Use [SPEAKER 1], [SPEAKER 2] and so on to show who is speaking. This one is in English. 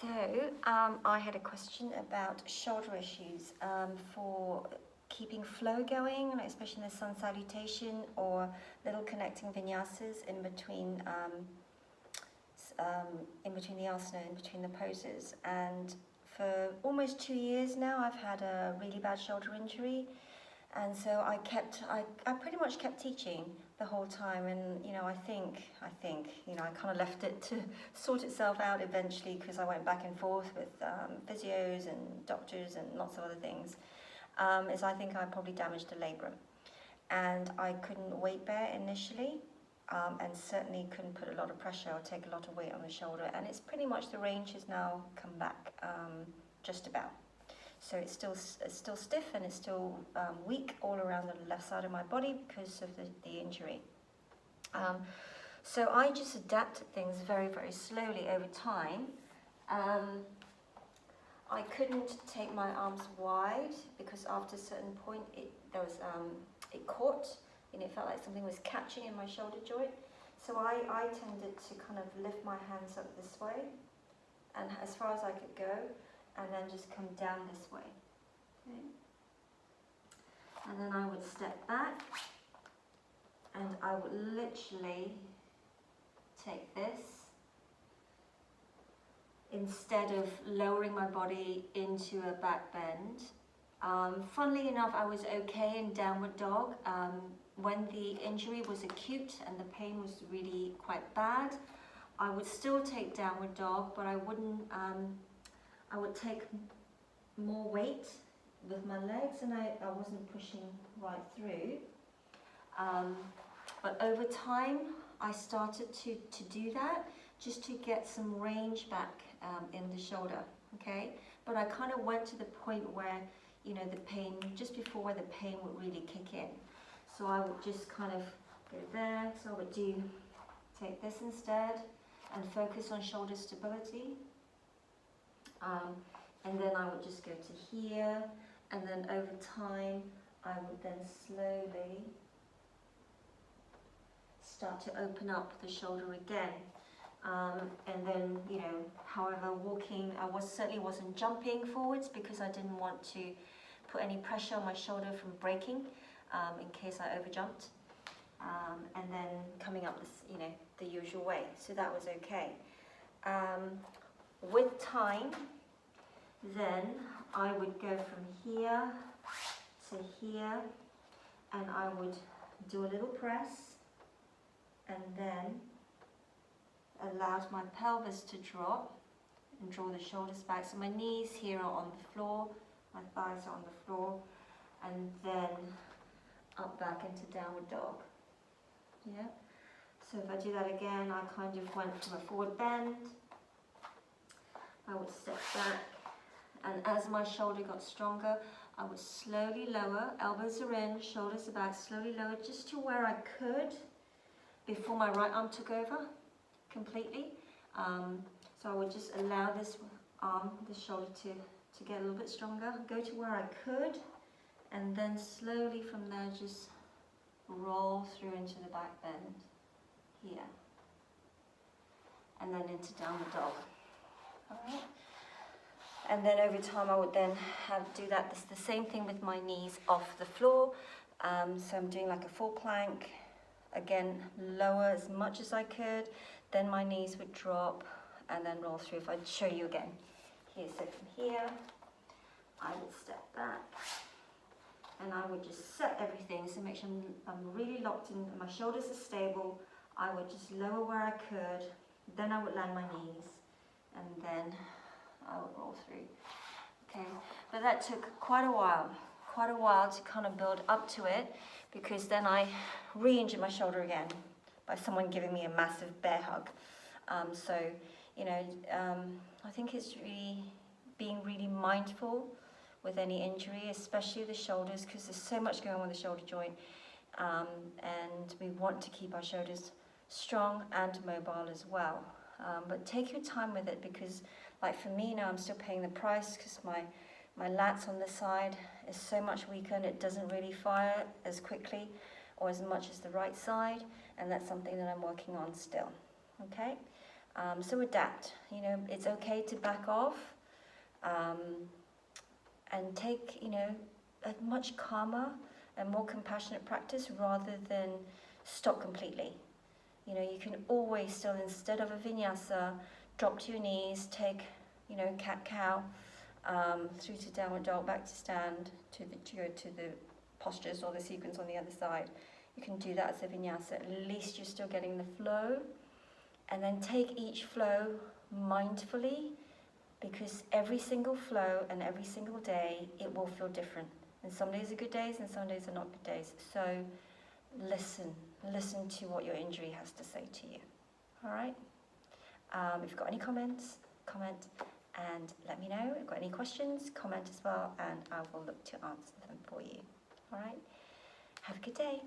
[SPEAKER 1] I had a question about shoulder issues for keeping flow going, especially in the Sun Salutation or little connecting vinyasas in between the asana, in between the poses. And for almost 2 years now, I've had a really bad shoulder injury. And so I pretty much kept teaching the whole time, and I think I kind of left it to sort itself out eventually, because I went back and forth with physios and doctors and lots of other things. I think I probably damaged the labrum, and I couldn't weight bear initially, and certainly couldn't put a lot of pressure or take a lot of weight on the shoulder. And it's pretty much, the range has now come back, just about. So it's still stiff, and it's still weak all around the left side of my body because of the injury. So I just adapted things very, very slowly over time. I couldn't take my arms wide because after a certain point it caught, and it felt like something was catching in my shoulder joint. So I tended to kind of lift my hands up this way, and as far as I could go, and then just come down this way. Okay. And then I would step back, and I would literally take this, instead of lowering my body into a back bend. Funnily enough, I was okay in downward dog. When the injury was acute and the pain was really quite bad, I would still take downward dog, but I wouldn't. I would take more weight with my legs, and I wasn't pushing right through. But over time, I started to do that just to get some range back in the shoulder, okay? But I kind of went to the point where, the pain, just before where the pain would really kick in. So I would just kind of go there. So I would take this instead and focus on shoulder stability. And then I would just go to here, and then over time I would then slowly start to open up the shoulder again. And then, however, walking, I certainly wasn't jumping forwards because I didn't want to put any pressure on my shoulder from breaking in case I overjumped. And then coming up this, the usual way. So that was okay. With time, then I would go from here to here, and I would do a little press, and then allowed my pelvis to drop and draw the shoulders back. So my knees here are on the floor, my thighs are on the floor, and then up back into downward dog. Yeah. So if I do that again, I kind of went from a forward bend. I would step back, and as my shoulder got stronger, I would slowly lower, elbows are in, shoulders are back, slowly lower just to where I could before my right arm took over completely. So I would just allow this arm, this shoulder to get a little bit stronger, go to where I could, and then slowly from there just roll through into the back bend here, and then into downward dog. All right. And then over time I would then do that. This, the same thing with my knees off the floor. So I'm doing like a full plank. Again, lower as much as I could. Then my knees would drop and then roll through. If I show you again. Here, so from here, I would step back. And I would just set everything. So make sure I'm really locked in. My shoulders are stable. I would just lower where I could. Then I would land my knees. And then I would roll through. Okay, but that took quite a while to kind of build up to it, because then I re-injured my shoulder again by someone giving me a massive bear hug. I think it's really being really mindful with any injury, especially the shoulders, because there's so much going on with the shoulder joint, and we want to keep our shoulders strong and mobile as well. But take your time with it, because like for me now, I'm still paying the price because my lats on this side is so much weaker, and it doesn't really fire as quickly or as much as the right side, and that's something that I'm working on still. Okay, So adapt. You know, it's okay to back off and take, you know, a much calmer and more compassionate practice rather than stop completely. You know, you can always still, instead of a vinyasa, drop to your knees, take, you know, cat-cow, through to downward dog, back to stand, to the postures or the sequence on the other side. You can do that as a vinyasa. At least you're still getting the flow. And then take each flow mindfully, because every single flow and every single day, it will feel different. And some days are good days and some days are not good days. So listen to what your injury has to say to you. All right? If you've got any comments, comment and let me know. If you've got any questions, comment as well, and I will look to answer them for you. All right? Have a good day.